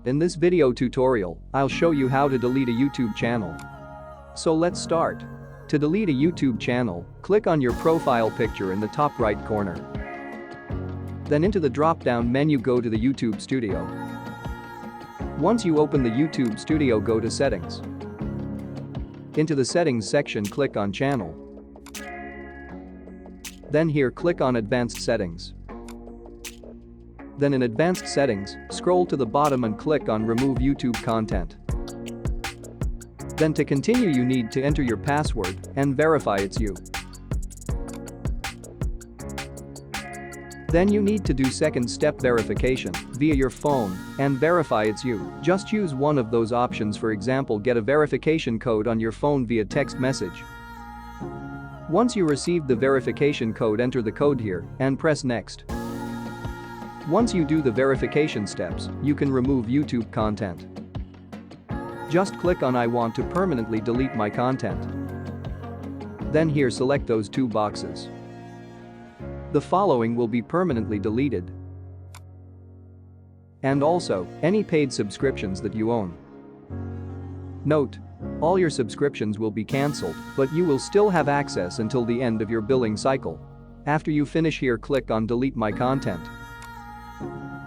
In this video tutorial, I'll show you how to delete a YouTube channel. So let's start. To delete a YouTube channel, click on your profile picture in the top right corner. Then into the drop-down menu go to the YouTube Studio. Once you open the YouTube Studio, go to Settings. Into the Settings section, click on Channel. Then here click on Advanced Settings. Then in Advanced Settings, scroll to the bottom and click on Remove YouTube Content. Then to continue you need to enter your password and verify it's you. Then you need to do second step verification via your phone and verify it's you. Just choose one of those options, for example get a verification code on your phone via text message. Once you receive the verification code, enter the code here and press Next. Once you do the verification steps, you can remove YouTube content. Just click on I want to permanently delete my content. Then here select those two boxes. The following will be permanently deleted. And also, any paid subscriptions that you own. Note: all your subscriptions will be cancelled, but you will still have access until the end of your billing cycle. After you finish here, click on Delete My Content.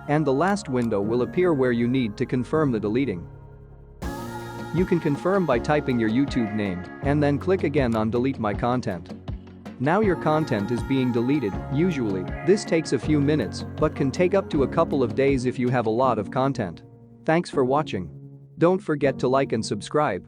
And the last window will appear where you need to confirm the deleting. You can confirm by typing your YouTube name and then click again on Delete My Content. Now your content is being deleted. Usually, this takes a few minutes, but can take up to a couple of days if you have a lot of content. Thanks for watching. Don't forget to like and subscribe.